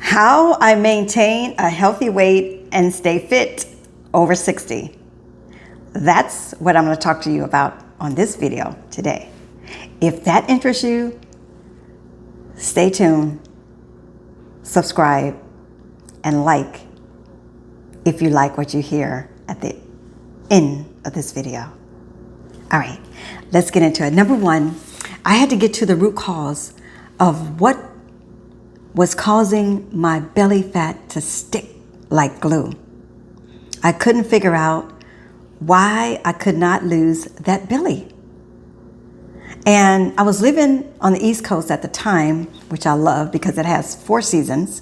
How I maintain a healthy weight and stay fit over 60. That's what I'm going to talk to you about on this video today. If that interests you, stay tuned, subscribe, and like if you like what you hear at the end of this video. All right, let's get into it. Number one, I had to get to the root cause of what was causing my belly fat to stick like glue. I couldn't figure out why I could not lose that belly. And I was living on the East Coast at the time, which I love because it has 4 seasons.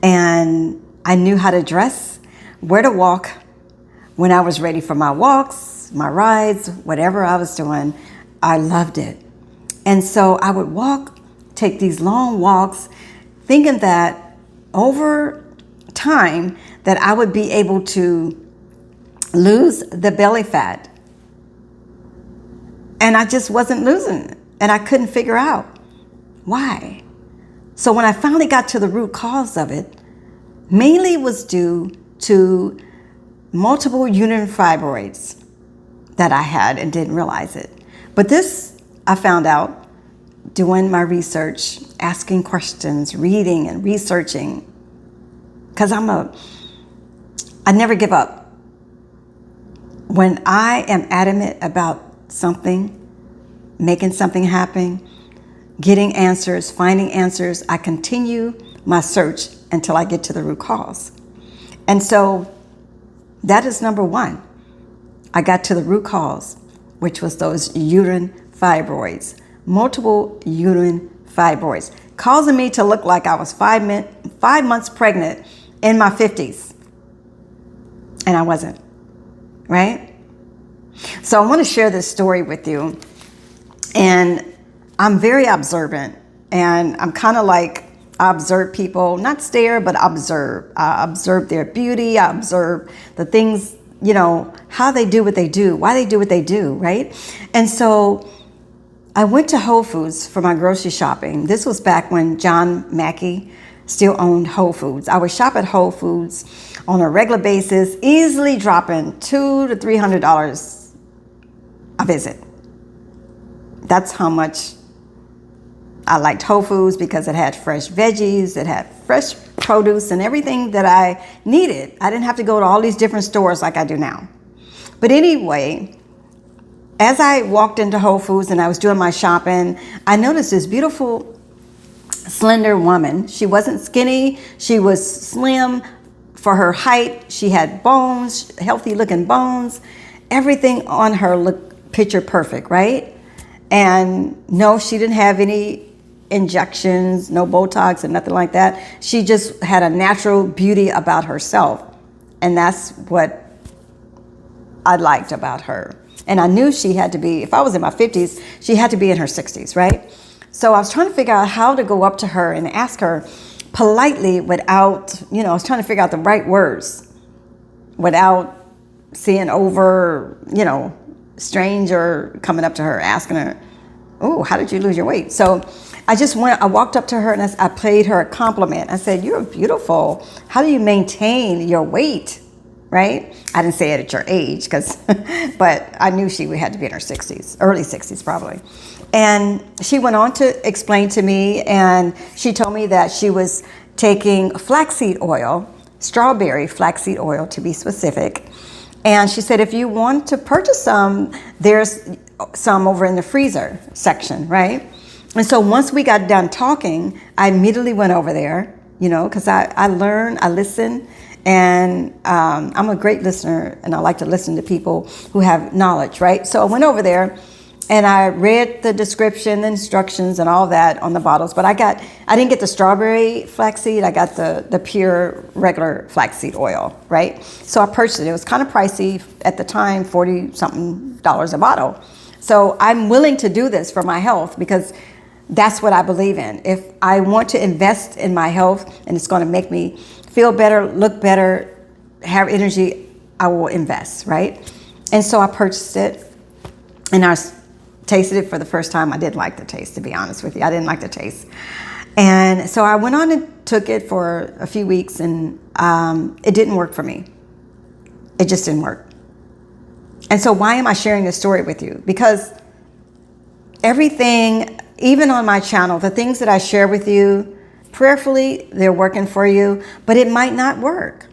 And I knew how to dress, where to walk, when I was ready for my walks, my rides, whatever I was doing, I loved it. And so I would take these long walks, thinking that over time that I would be able to lose the belly fat. And I just wasn't losing it. And I couldn't figure out why. So when I finally got to the root cause of it, mainly was due to multiple uterine fibroids that I had and didn't realize it. But this I found out doing my research, asking questions, reading and researching, because I never give up. When I am adamant about something, making something happen, getting answers, finding answers, I continue my search until I get to the root cause. And so that is number one. I got to the root cause, which was those uterine fibroids. Multiple uterine fibroids, causing me to look like I was 5 months pregnant in my 50s. And I wasn't, right? So I want to share this story with you. And I'm very observant. And I'm kind of like, I observe people, not stare, but observe. I observe their beauty. I observe the things, how they do what they do, why they do what they do, right? And so I went to Whole Foods for my grocery shopping. This was back when John Mackey still owned Whole Foods. I would shop at Whole Foods on a regular basis, easily dropping $200 to $300 a visit. That's how much I liked Whole Foods, because it had fresh veggies, it had fresh produce and everything that I needed. I didn't have to go to all these different stores like I do now. But anyway, as I walked into Whole Foods and I was doing my shopping, I noticed this beautiful, slender woman. She wasn't skinny. She was slim for her height. She had bones, healthy looking bones. Everything on her looked picture perfect, right? And no, she didn't have any injections, no Botox and nothing like that. She just had a natural beauty about herself. And that's what I liked about her. And I knew she had to be, if I was in my 50s, she had to be in her 60s, right? So I was trying to figure out how to go up to her and ask her politely without, I was trying to figure out the right words without seeing over, strange or coming up to her, asking her, oh, how did you lose your weight? So I walked up to her and I paid her a compliment. I said, you're beautiful. How do you maintain your weight? Right? I didn't say it at your age, but I knew she had to be in her 60s, early 60s probably. And she went on to explain to me, and she told me that she was taking flaxseed oil, strawberry flaxseed oil to be specific. And she said, if you want to purchase some, there's some over in the freezer section, right? And so once we got done talking, I immediately went over there, because I learn, I listen. And I'm a great listener, and I like to listen to people who have knowledge, right? So I went over there and I read the description, the instructions, and all that on the bottles. But I didn't get the strawberry flaxseed. I got the pure regular flaxseed oil, right? So I purchased it. It was kind of pricey at the time, $40-something a bottle. So I'm willing to do this for my health because that's what I believe in. If I want to invest in my health and it's going to make me feel better, look better, have energy, I will invest, right? And so I purchased it, and I tasted it for the first time. I didn't like the taste, to be honest with you. I didn't like the taste. And so I went on and took it for a few weeks, and it didn't work for me. It just didn't work. And so why am I sharing this story with you? Because everything, even on my channel, the things that I share with you, prayerfully, they're working for you, but it might not work.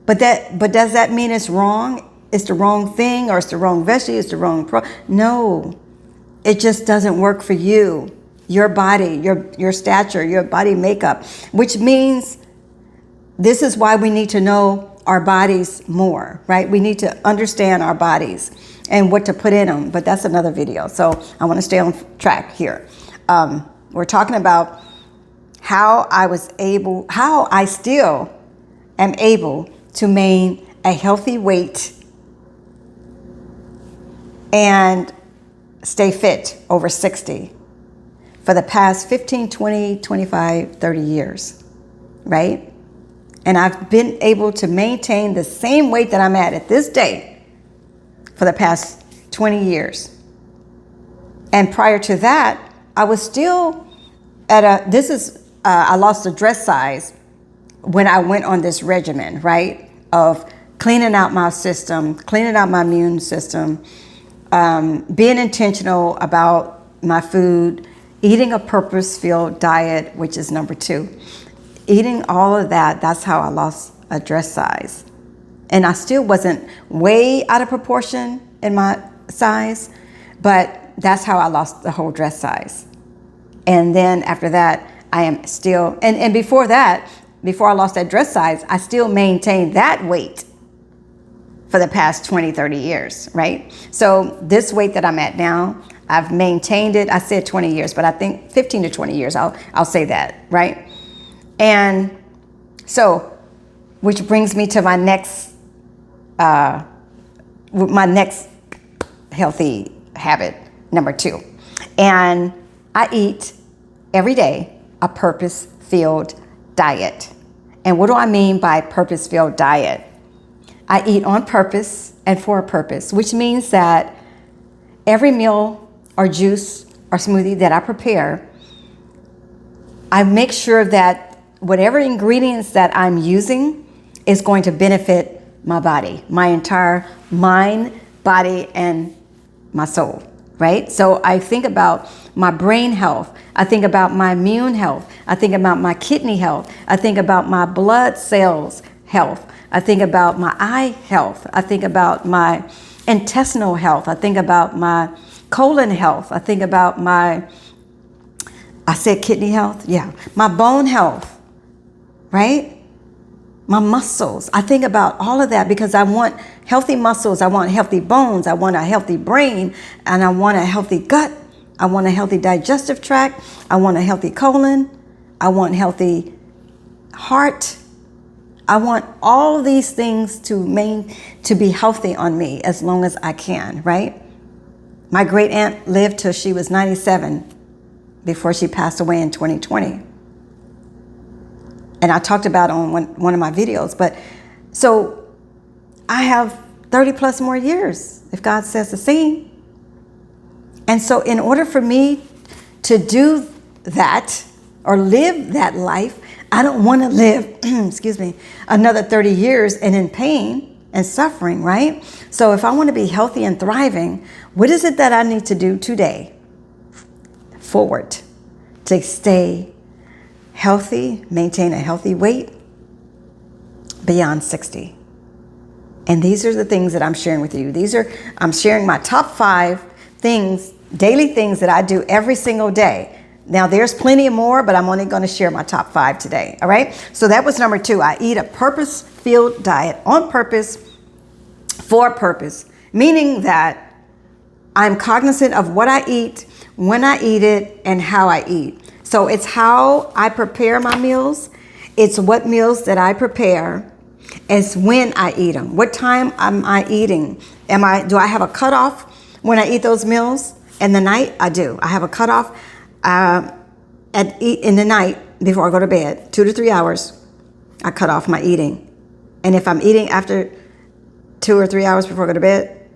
But does that mean it's wrong? It's the wrong thing, or it's the wrong veggie, it's the wrong No, it just doesn't work for you, your body, your stature, your body makeup, which means this is why we need to know our bodies more, right? We need to understand our bodies and what to put in them, but that's another video. So I want to stay on track here. We're talking about how I still am able to maintain a healthy weight and stay fit over 60 for the past 15, 20, 25, 30 years, right? And I've been able to maintain the same weight that I'm at this day for the past 20 years. And prior to that, I was still at I lost the dress size when I went on this regimen, right? Of cleaning out my system, cleaning out my immune system, being intentional about my food, eating a purpose-filled diet, which is number 2. Eating all of that, that's how I lost a dress size. And I still wasn't way out of proportion in my size, but that's how I lost the whole dress size. And then after that, I am still, and before that, before I lost that dress size, I still maintained that weight for the past 20, 30 years, right? So this weight that I'm at now, I've maintained it. I said 20 years, but I think 15 to 20 years, I'll say that, right? And so, which brings me to my next healthy habit, number 2. And I eat every day a purpose-filled diet. And what do I mean by purpose-filled diet? I eat on purpose and for a purpose, which means that every meal or juice or smoothie that I prepare, I make sure that whatever ingredients that I'm using is going to benefit my body, my entire mind, body, and my soul, right? So I think about my brain health. I think about my immune health. I think about my kidney health. I think about my blood cells health. I think about my eye health. I think about my intestinal health. I think about my colon health. I think about I said kidney health? Yeah. My bone health, right? My muscles. I think about all of that because I want healthy muscles. I want healthy bones. I want a healthy brain, and I want a healthy gut. I want a healthy digestive tract. I want a healthy colon. I want healthy heart. I want all these things to be healthy on me as long as I can, right? My great aunt lived till she was 97 before she passed away in 2020. And I talked about it on one of my videos. But so I have 30 plus more years, if God says the same. And so in order for me to do that or live that life, I don't want to live, excuse me, another 30 years and in pain and suffering, right? So if I want to be healthy and thriving, what is it that I need to do today forward to stay healthy, maintain a healthy weight beyond 60? And these are the things that I'm sharing with you. I'm sharing my top 5 things, daily things that I do every single day. Now, there's plenty more, but I'm only going to share my top 5 today. All right. So that was number 2. I eat a purpose-filled diet on purpose for a purpose, meaning that I'm cognizant of what I eat, when I eat it, and how I eat. So it's how I prepare my meals. It's what meals that I prepare. It's when I eat them. What time am I eating? Do I have a cutoff when I eat those meals? In the night, I do. I have a cutoff. In the night before I go to bed, 2 to 3 hours, I cut off my eating. And if I'm eating after 2 or 3 hours before I go to bed,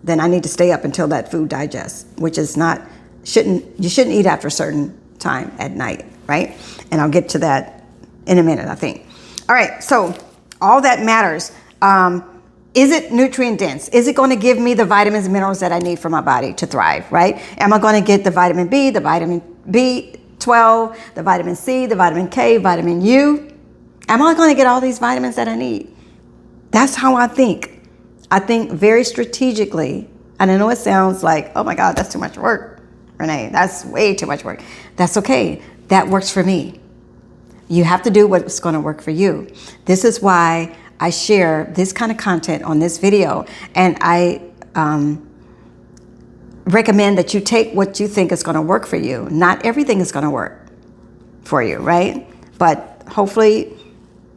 then I need to stay up until that food digests, which is you shouldn't eat after a certain time at night, right? And I'll get to that in a minute, I think. All right, so all that matters. Is it nutrient dense? Is it going to give me the vitamins and minerals that I need for my body to thrive, right? Am I going to get the vitamin B, the vitamin B12, the vitamin C, the vitamin K, vitamin U? Am I going to get all these vitamins that I need? That's how I think. I think very strategically. And I know it sounds like, oh my God, that's too much work, Renee. That's way too much work. That's okay. That works for me. You have to do what's going to work for you. This is why I share this kind of content on this video, and I recommend that you take what you think is going to work for you. Not everything is going to work for you, right? But hopefully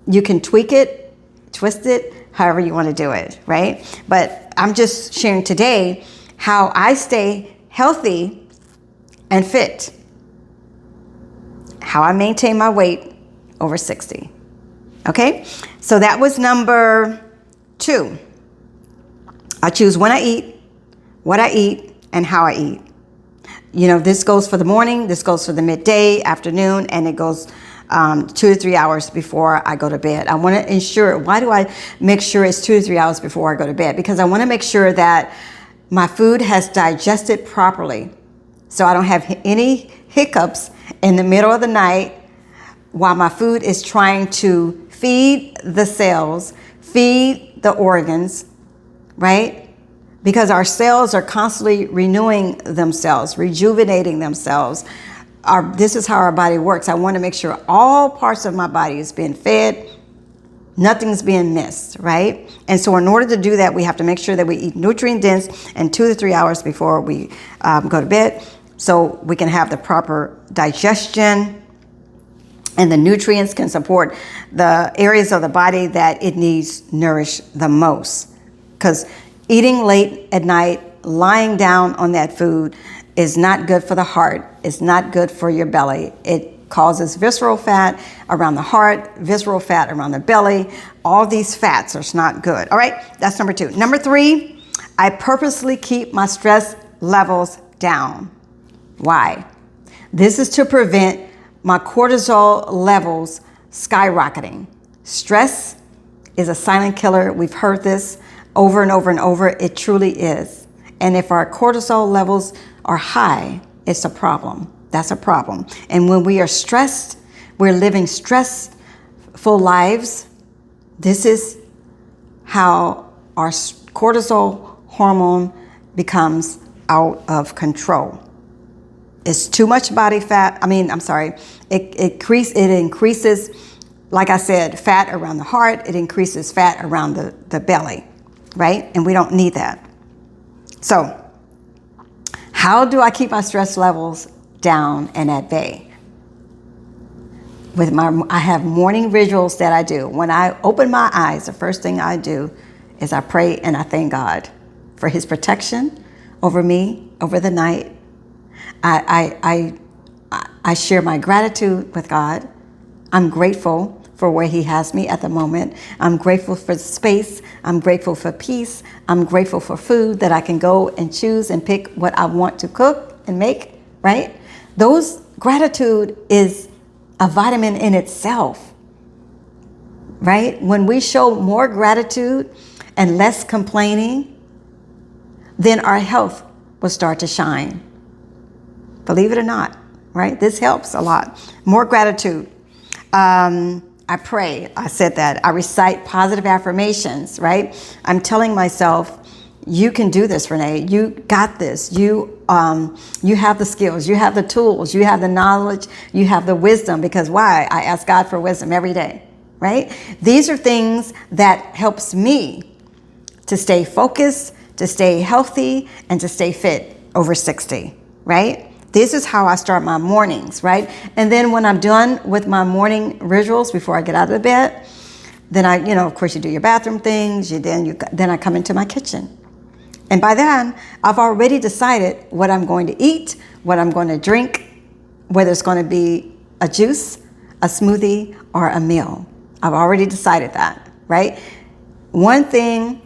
you can tweak it, twist it, however you want to do it, right? But I'm just sharing today how I stay healthy and fit, how I maintain my weight over 60. Okay, so that was number 2. I choose when I eat, what I eat, and how I eat. You know, this goes for the morning, this goes for the midday, afternoon, and it goes 2 to 3 hours before I go to bed. I want to ensure, why do I make sure it's 2 to 3 hours before I go to bed? Because I want to make sure that my food has digested properly, so I don't have any hiccups in the middle of the night while my food is trying to feed the cells, feed the organs, right? Because our cells are constantly renewing themselves, rejuvenating themselves. This is how our body works. I want to make sure all parts of my body is being fed, nothing's being missed, right? And so in order to do that, we have to make sure that we eat nutrient dense and 2 to 3 hours before we go to bed, so we can have the proper digestion, and the nutrients can support the areas of the body that it needs nourished the most. Because eating late at night, lying down on that food is not good for the heart. It's not good for your belly. It causes visceral fat around the heart, visceral fat around the belly. All these fats are not good. All right, that's number 2. Number 3, I purposely keep my stress levels down. Why? This is to prevent my cortisol levels skyrocketing. Stress is a silent killer. We've heard this over and over and over. It truly is. And if our cortisol levels are high, it's a problem. That's a problem. And when we are stressed, we're living stressful lives. This is how our cortisol hormone becomes out of control. It's too much body fat. It increases, like I said, fat around the heart. It increases fat around the belly, right? And we don't need that. So how do I keep my stress levels down and at bay? I have morning rituals that I do. When I open my eyes, the first thing I do is I pray and I thank God for his protection over me, over the night. I share my gratitude with God. I'm grateful for where he has me at the moment. I'm grateful for space. I'm grateful for peace. I'm grateful for food that I can go and choose and pick what I want to cook and make, right? Gratitude is a vitamin in itself, right? When we show more gratitude and less complaining, then our health will start to shine. Believe it or not, right? This helps a lot. More gratitude. I pray. I said that. I recite positive affirmations, right? I'm telling myself, you can do this, Renee. You got this. You have the skills. You have the tools. You have the knowledge. You have the wisdom. Because why? I ask God for wisdom every day, right? These are things that helps me to stay focused, to stay healthy, and to stay fit over 60, right? This is how I start my mornings, right? And then when I'm done with my morning rituals before I get out of the bed, then of course you do your bathroom things. Then I come into my kitchen. And by then, I've already decided what I'm going to eat, what I'm going to drink, whether it's going to be a juice, a smoothie, or a meal. I've already decided that, right? One thing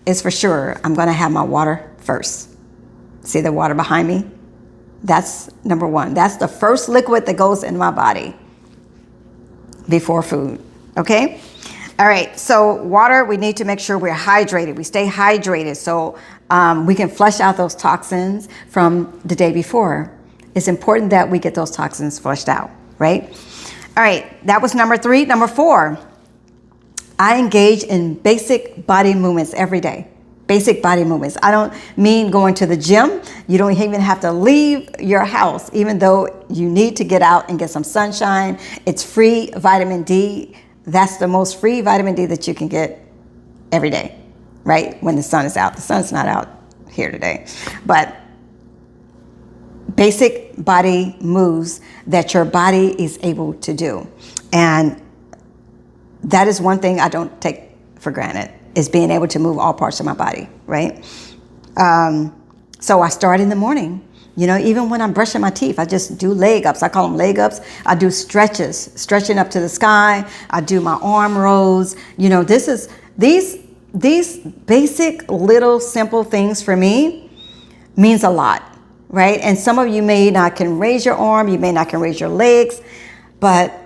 is for sure, I'm going to have my water first. See the water behind me? That's number one. That's the first liquid that goes in my body before food. Okay? All right. So water, we need to make sure we're hydrated. We stay hydrated so we can flush out those toxins from the day before. It's important that we get those toxins flushed out, right? All right. That was number 3. Number 4, I engage in basic body movements every day. Basic body movements. I don't mean going to the gym. You don't even have to leave your house, even though you need to get out and get some sunshine. It's free vitamin D. That's the most free vitamin D that you can get every day, right? When the sun is out. The sun's not out here today. But basic body moves that your body is able to do. And that is one thing I don't take for granted, is being able to move all parts of my body, right? So I start in the morning. You know, even when I'm brushing my teeth, I just do leg ups. I call them leg ups. I do stretches, stretching up to the sky. I do my arm rolls. You know, these basic little simple things for me means a lot, right? And some of you may not can raise your arm, you may not can raise your legs, but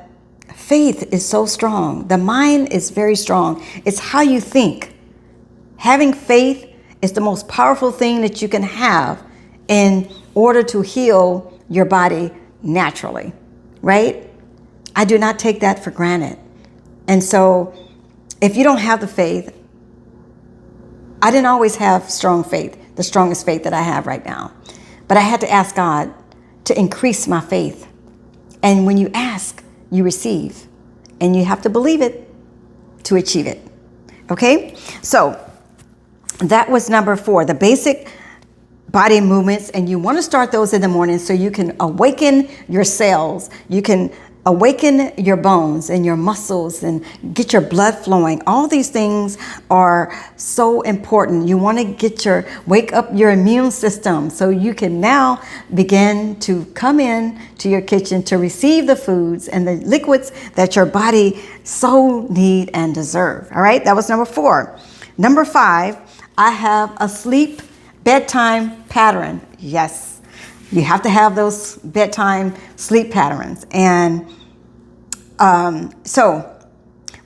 faith is so strong. The mind is very strong. It's how you think. Having faith is the most powerful thing that you can have in order to heal your body naturally, right? I do not take that for granted. And so if you don't have the faith, I didn't always have strong faith, the strongest faith that I have right now. But I had to ask God to increase my faith. And when you ask, you receive. And you have to believe it to achieve it. Okay? So that was number 4, the basic body movements. And you want to start those in the morning so you can awaken your cells. You can awaken your bones and your muscles and get your blood flowing. All these things are so important. You want to wake up your immune system so you can now begin to come in to your kitchen to receive the foods and the liquids that your body so need and deserve. All right, that was number 4. Number 5, I have a sleep bedtime pattern. Yes. You have to have those bedtime sleep patterns. And so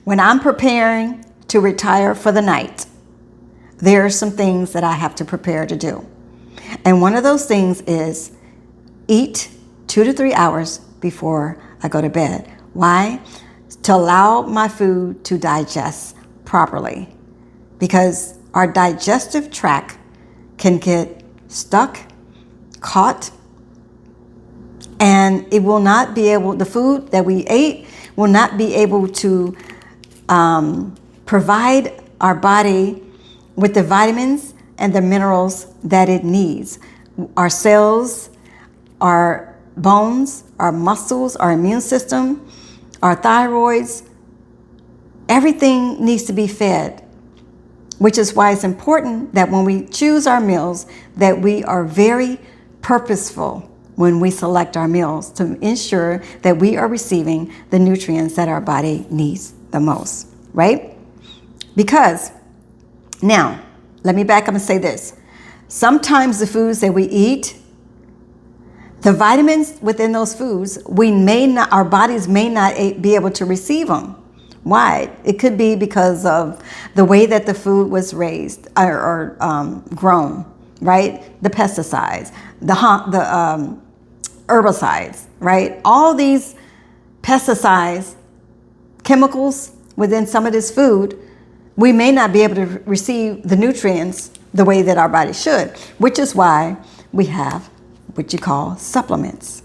when I'm preparing to retire for the night, there are some things that I have to prepare to do. And one of those things is eat 2 to 3 hours before I go to bed. Why? To allow my food to digest properly. Because our digestive tract can get stuck, caught, and it will not be able, the food that we ate will not be able to provide our body with the vitamins and the minerals that it needs. Our cells, our bones, our muscles, our immune system, our thyroids, everything needs to be fed, which is why it's important that when we choose our meals, that we are very purposeful when we select our meals to ensure that we are receiving the nutrients that our body needs the most, right? Because, now, let me back up and say this. Sometimes the foods that we eat, the vitamins within those foods, our bodies may not be able to receive them. Why? It could be because of the way that the food was raised or grown, right? The pesticides, the herbicides, right? All these pesticides, chemicals within some of this food, we may not be able to receive the nutrients the way that our body should, which is why we have what you call supplements.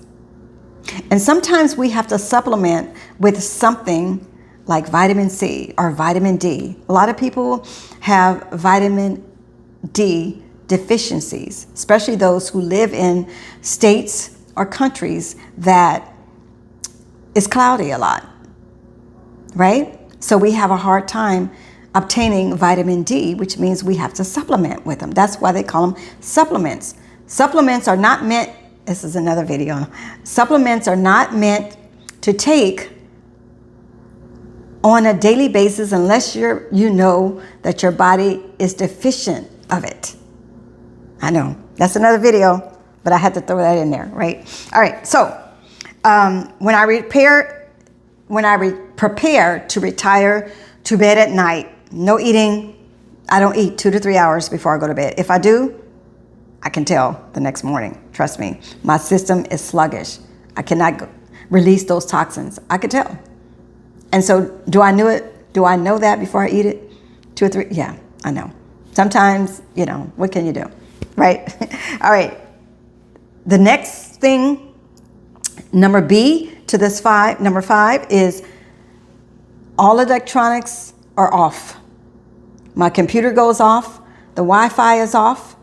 And sometimes we have to supplement with something like vitamin C or vitamin D. A lot of people have vitamin D deficiencies, especially those who live in states or countries that is cloudy a lot, right? So we have a hard time obtaining vitamin D, which means we have to supplement with them. That's why they call them supplements. Supplements are not meant, this is another video, supplements are not meant to take on a daily basis unless you know that your body is deficient of it. I know, that's another video but I had to throw that in there, right? All right, so when I prepare to retire to bed at night, no eating. I don't eat 2 to 3 hours before I go to bed. If I do, I can tell the next morning. Trust me, my system is sluggish. I cannot release those toxins. I could tell. And so do I know it? Do I know that before I eat it? 2 or 3? Yeah, I know. Sometimes, what can you do? Right? All right. The next thing, number B to this number 5 is all electronics are off. My computer goes off. The Wi-Fi is off.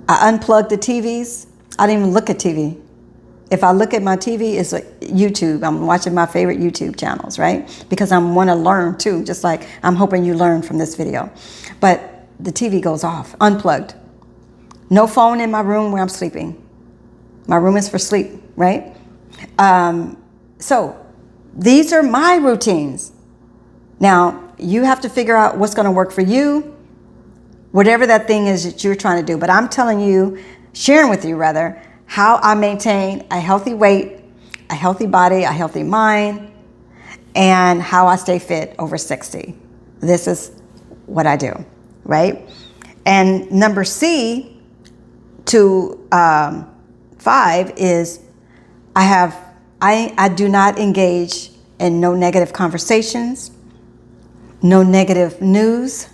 I unplug the TVs. I don't even look at TV. If I look at my TV, it's like YouTube. I'm watching my favorite YouTube channels, right? Because I want to learn too, just like I'm hoping you learn from this video. But the TV goes off, unplugged. No phone in my room where I'm sleeping. My room is for sleep, right? So these are my routines. Now, you have to figure out what's going to work for you, whatever that thing is that you're trying to do. But I'm telling you, sharing with you rather, how I maintain a healthy weight, a healthy body, a healthy mind, and how I stay fit over 60. This is what I do, right? And number C to 5 is I do not engage in no negative conversations, no negative news,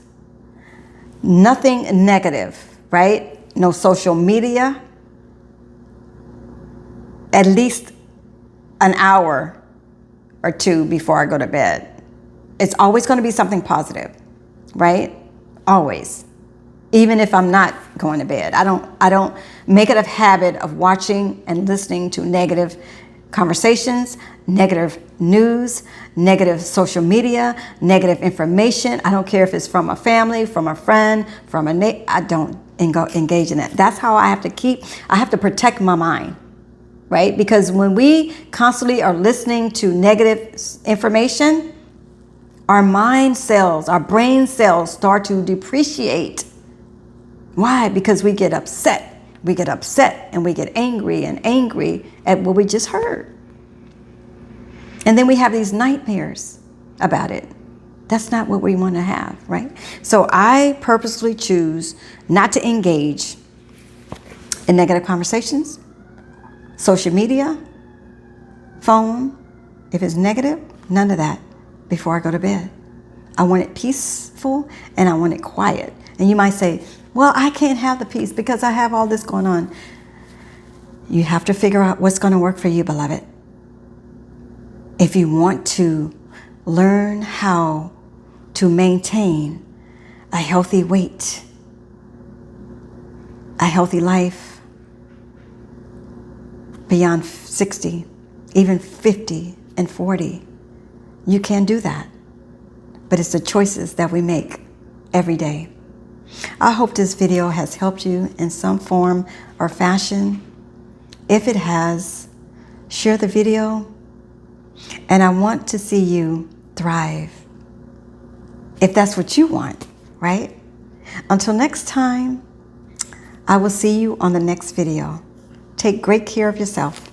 nothing negative, right? No social media. At least an hour or 2 before I go to bed. It's always going to be something positive, right? Always. Even if I'm not going to bed. I don't make it a habit of watching and listening to negative conversations, negative news, negative social media, negative information. I don't care if it's from a family, from a friend, from a neighbor. I don't engage in that. That's how I have to protect my mind. Right? Because when we constantly are listening to negative information, our mind cells, our brain cells start to depreciate. Why? Because we get upset. We get upset and we get angry at what we just heard. And then we have these nightmares about it. That's not what we want to have, right? So I purposely choose not to engage in negative conversations, social media, phone. If it's negative, none of that before I go to bed. I want it peaceful and I want it quiet. And you might say, well, I can't have the peace because I have all this going on. You have to figure out what's going to work for you, beloved. If you want to learn how to maintain a healthy weight, a healthy life, beyond 60, even 50 and 40, you can do that. But it's the choices that we make every day. I hope this video has helped you in some form or fashion. If it has, share the video. And I want to see you thrive. If that's what you want, right? Until next time, I will see you on the next video. Take great care of yourself.